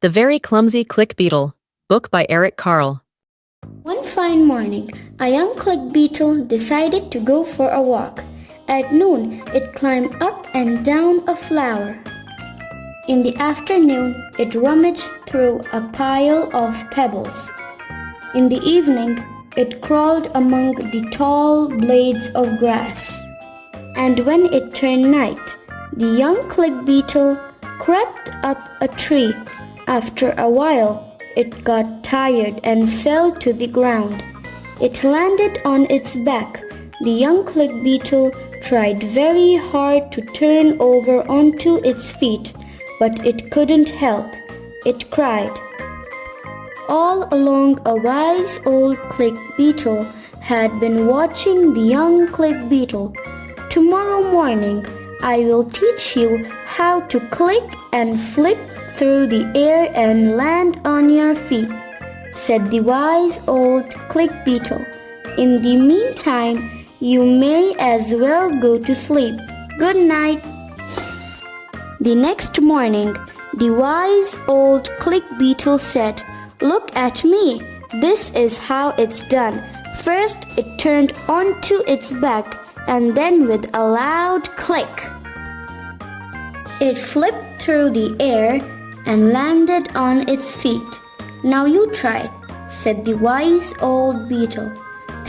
The Very Clumsy Click Beetle, book by Carle. One fine morning, a young click beetle decided to go for a walk. At noon, it climbed up and down a flower. In the afternoon, it rummaged through a pile of pebbles. In the evening, it crawled among the tall blades of grass. And when it turned night, the young click beetle crept up a tree. After a while, it got tired and fell to the ground. It landed on its back. The young click beetle tried very hard to turn over onto its feet, but it couldn't help. It cried. All along, a wise old click beetle had been watching the young click beetle. "Tomorrow morning, I will teach you how to click and flip through the air and land on your feet," said the wise old click beetle. "In the meantime, you may as well go to sleep. Good night." The next morning, the wise old click beetle said, "Look at me. This is how it's done. First, it turned onto its back, and then with a loud click, it flipped through the air and landed on its feet. Now you try," said the wise old beetle.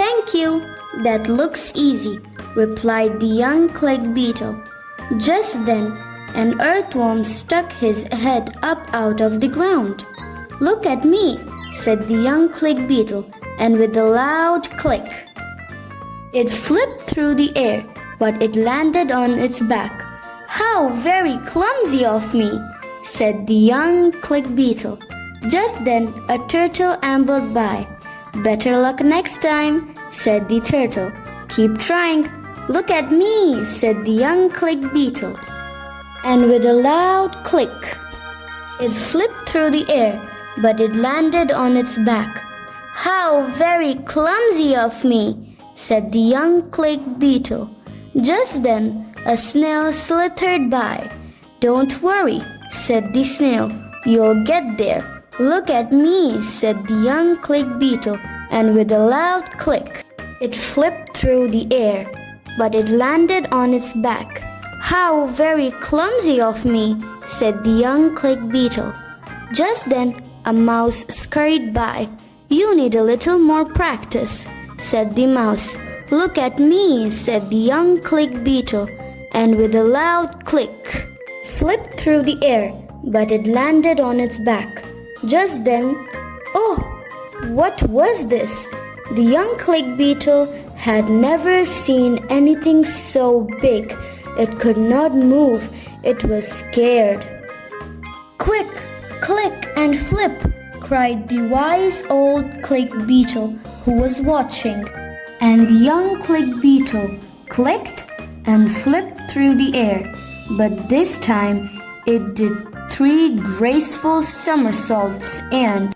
"Thank you. That looks easy," replied the young click beetle. Just then, an earthworm stuck his head up out of the ground. "Look at me," said the young click beetle, and with a loud click, it flipped through the air, but it landed on its back. "How very clumsy of me," said the young click beetle. Just then, a turtle ambled by. "Better luck next time," said the turtle. "Keep trying." "Look at me," said the young click beetle. And with a loud click, it flipped through the air, but it landed on its back. "How very clumsy of me," said the young click beetle. Just then, a snail slithered by. "Don't worry," said the snail. "You'll get there." "Look at me," said the young click beetle, and with a loud click, it flipped through the air, but it landed on its back. "How very clumsy of me," said the young click beetle. Just then, a mouse scurried by. "You need a little more practice," said the mouse. "Look at me," said the young click beetle, and with a loud click, flipped through the air, but it landed on its back. Just then, oh, what was this? The young click beetle had never seen anything so big. It could not move. It was scared. "Quick, click and flip," cried the wise old click beetle who was watching. And the young click beetle clicked and flipped through the air, but this time it did 3 graceful somersaults and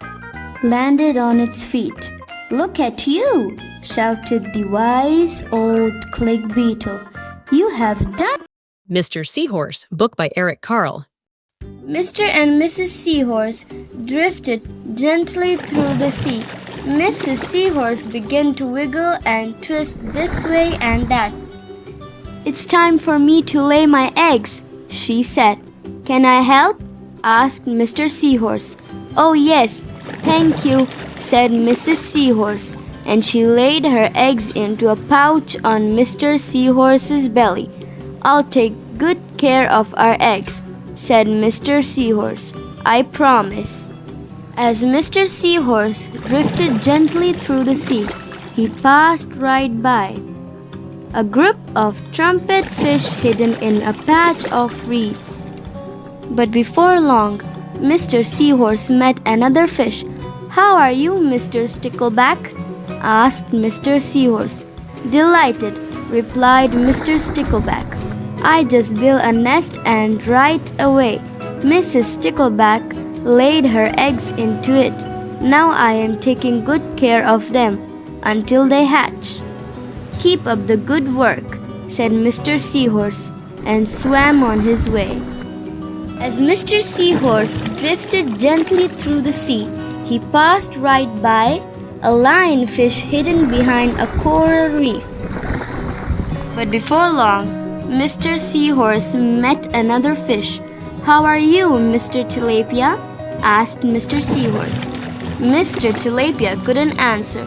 landed on its feet. "Look at you," shouted the wise old click beetle. "You have done." Mister Seahorse, book by Carle. Mr. and Mrs. Seahorse drifted gently through the sea. Mrs. Seahorse began to wiggle and twist this way and that. "It's time for me to lay my eggs," she said. "Can I help?" asked Mr. Seahorse. "Oh yes, thank you," said Mrs. Seahorse, and she laid her eggs into a pouch on Mr. Seahorse's belly. "I'll take good care of our eggs," said Mr. Seahorse. "I promise." As Mr. Seahorse drifted gently through the sea, he passed right by a group of trumpet fish hidden in a patch of reeds. But before long, Mr. Seahorse met another fish. "How are you, Mr. Stickleback?" asked Mr. Seahorse. "Delighted," replied Mr. Stickleback. "I just built a nest and right away Mrs. Stickleback laid her eggs into it. Now I am taking good care of them until they hatch." "Keep up the good work," said Mr. Seahorse, and swam on his way. As Mr. Seahorse drifted gently through the sea, he passed right by a lionfish hidden behind a coral reef. But before long, Mr. Seahorse met another fish. "How are you, Mr. Tilapia?" asked Mr. Seahorse. Mr. Tilapia couldn't answer.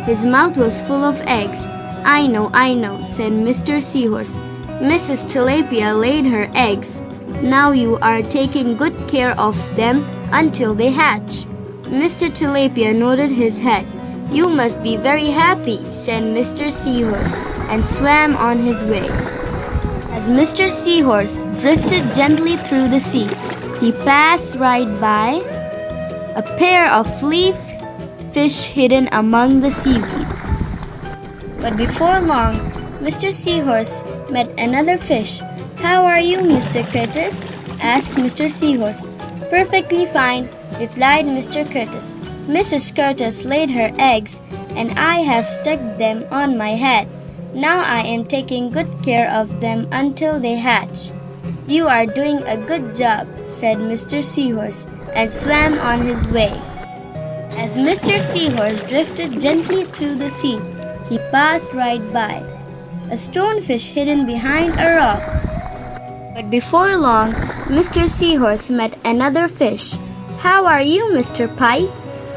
His mouth was full of eggs. I know, said Mr. Seahorse. "Mrs. Tilapia laid her eggs. Now you are taking good care of them until they hatch." Mr. Tilapia nodded his head. "You must be very happy," said Mr. Seahorse, and swam on his way. As Mr. Seahorse drifted gently through the sea, he passed right by a pair of flea fish hidden among the seaweed. But before long, Mr. Seahorse met another fish. "How are you, Mr. Curtis?" asked Mr. Seahorse. "Perfectly fine," replied Mr. Curtis. "Mrs. Curtis laid her eggs, and I have stuck them on my head. Now I am taking good care of them until they hatch." "You are doing a good job," said Mr. Seahorse, and swam on his way. As Mr. Seahorse drifted gently through the sea, he passed right by a stonefish hidden behind a rock. But before long, Mr. Seahorse met another fish. "How are you, Mr. Pipe?"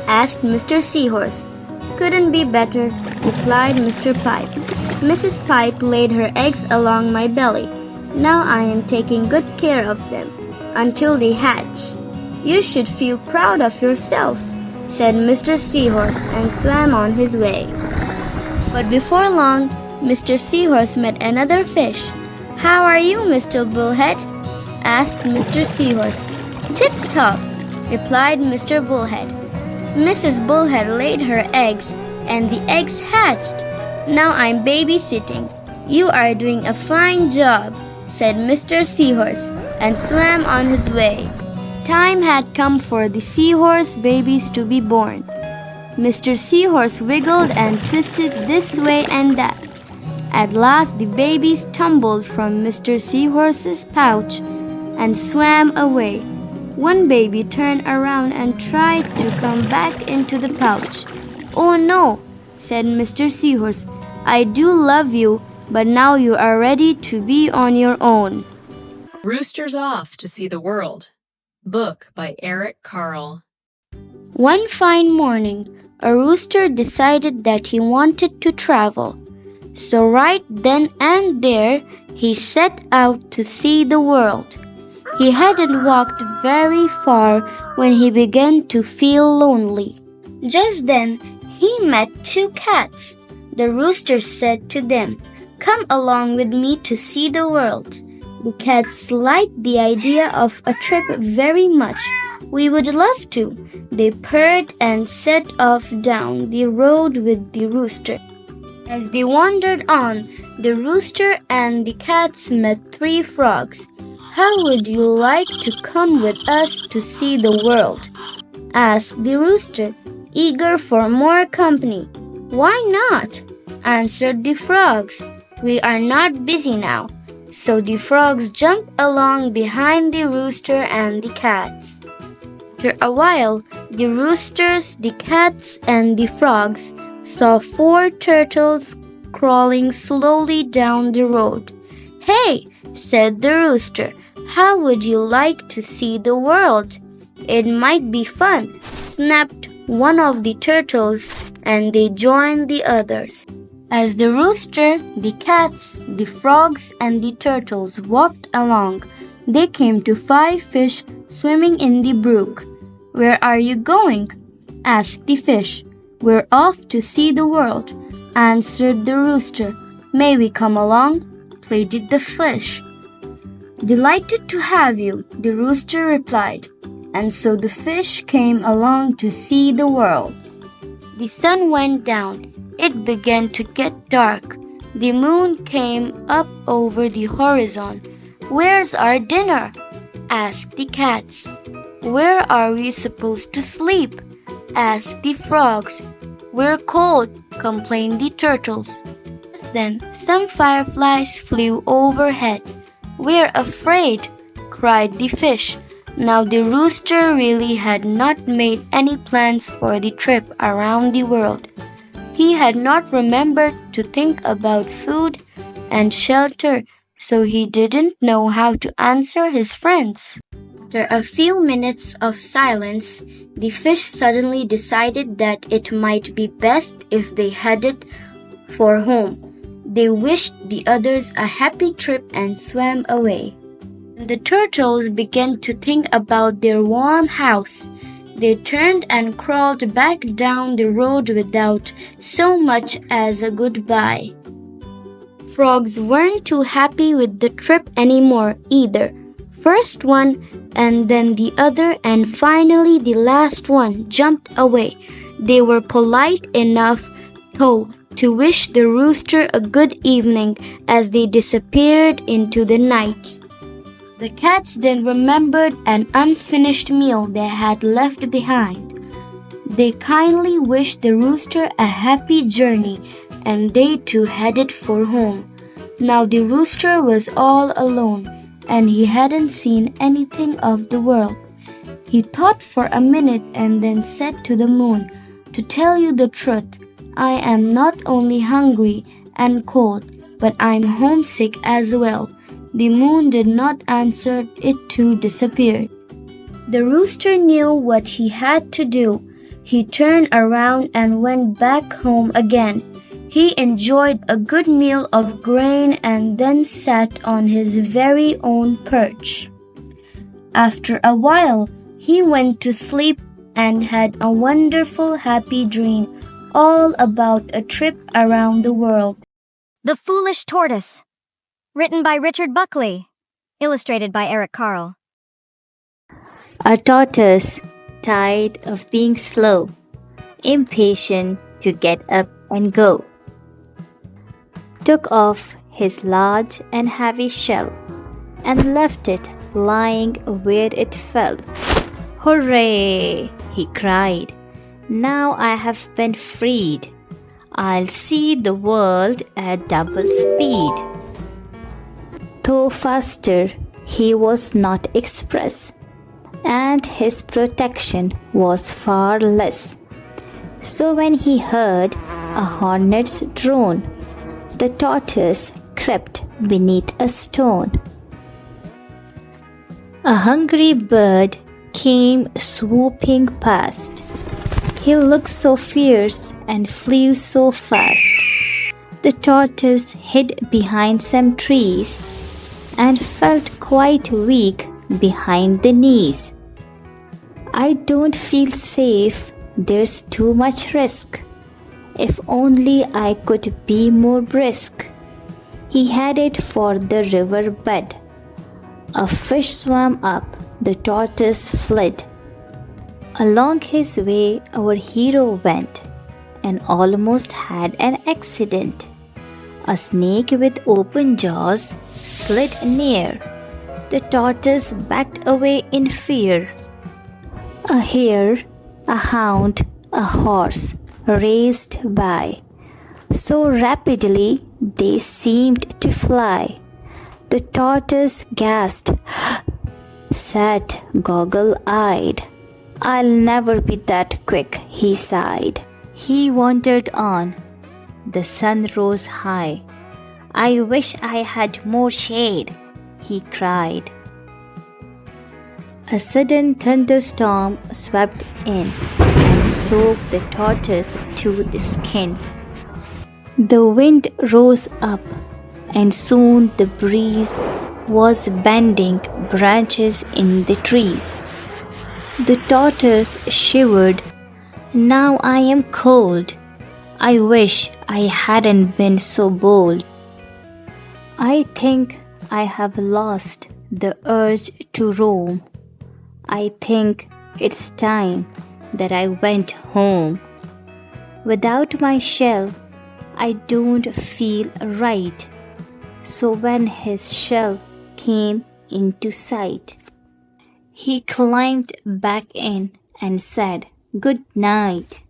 asked Mr. Seahorse. "Couldn't be better," replied Mr. Pipe. "Mrs. Pipe laid her eggs along my belly. Now I am taking good care of them until they hatch." "You should feel proud of yourself," said Mr. Seahorse, and swam on his way. But before long, Mr. Seahorse met another fish. "How are you, Mr. Bullhead?" asked Mr. Seahorse. "Tip-top," replied Mr. Bullhead. "Mrs. Bullhead laid her eggs, and the eggs hatched. Now I'm babysitting." "You are doing a fine job," said Mr. Seahorse, and swam on his way. Time had come for the seahorse babies to be born. Mr. Seahorse wiggled and twisted this way and that. At last the babies tumbled from Mr. Seahorse's pouch and swam away. One baby turned around and tried to come back into the pouch. "Oh no," said Mr. Seahorse. "I do love you, but now you are ready to be on your own." Rooster's Off to See the World. Book by Carle. One fine morning, a rooster decided that he wanted to travel. So right then and there, he set out to see the world. He hadn't walked very far when he began to feel lonely. Just then, he met two cats. The rooster said to them, "Come along with me to see the world." The cats liked the idea of a trip very much. "We would love to," they purred and set off down the road with the rooster. As they wandered on, the rooster and the cats met three frogs. "How would you like to come with us to see the world?" asked the rooster, eager for more company. "Why not?" answered the frogs. "We are not busy now." So the frogs jumped along behind the rooster and the cats. After a while, the roosters, the cats, and the frogs saw four turtles crawling slowly down the road. "Hey," said the rooster, "how would you like to see the world?" "It might be fun," snapped one of the turtles, and they joined the others. As the rooster, the cats, the frogs, and the turtles walked along, they came to five fish swimming in the brook. "Where are you going?" asked the fish. "We're off to see the world," answered the rooster. "May we come along?" pleaded the fish. "Delighted to have you," the rooster replied. And so the fish came along to see the world. The sun went down. It began to get dark. The moon came up over the horizon. "Where's our dinner?" asked the cats. "Where are we supposed to sleep?" asked the frogs. "We're cold," complained the turtles. Just then, some fireflies flew overhead. "We're afraid," cried the fish. Now the rooster really had not made any plans for the trip around the world. He had not remembered to think about food and shelter, so he didn't know how to answer his friends. After a few minutes of silence, the fish suddenly decided that it might be best if they headed for home. They wished the others a happy trip and swam away. The turtles began to think about their warm house. They turned and crawled back down the road without so much as a goodbye. Frogs weren't too happy with the trip anymore either. First one, and then the other, and finally the last one jumped away. They were polite enough, though, to wish the rooster a good evening as they disappeared into the night. The cats then remembered an unfinished meal they had left behind. They kindly wished the rooster a happy journey, and they too headed for home. Now the rooster was all alone, and he hadn't seen anything of the world. He thought for a minute and then said to the moon, "To tell you the truth, I am not only hungry and cold, but I'm homesick as well." The moon did not answer, it too disappeared. The rooster knew what he had to do. He turned around and went back home again. He enjoyed a good meal of grain and then sat on his very own perch. After a while, he went to sleep and had a wonderful happy dream all about a trip around the world. The Foolish Tortoise. Written by Richard Buckley. Illustrated by Eric Carle. A tortoise, tired of being slow, impatient to get up and go, took off his large and heavy shell and left it lying where it fell. "Hooray!" he cried. "Now I have been freed. I'll see the world at double speed." Though faster, he was not express, and his protection was far less. So when he heard a hornet's drone, the tortoise crept beneath a stone. A hungry bird came swooping past. He looked so fierce and flew so fast. The tortoise hid behind some trees and felt quite weak behind the knees. "I don't feel safe, there's too much risk. If only I could be more brisk." He headed for the river bed. A fish swam up, the tortoise fled. Along his way our hero went, and almost had an accident. A snake with open jaws slid near. The tortoise backed away in fear. A hare, a hound, a horse raced by. So rapidly they seemed to fly. The tortoise gasped, sat goggle-eyed. "I'll never be that quick," he sighed. He wandered on. The sun rose high. "I wish I had more shade," he cried. A sudden thunderstorm swept in and soaked the tortoise to the skin. The wind rose up, and soon the breeze was bending branches in the trees. The tortoise shivered. "Now I am cold. I wish I hadn't been so bold. I think I have lost the urge to roam. I think it's time that I went home. Without my shell, I don't feel right." So when his shell came into sight, he climbed back in and said, "Good night."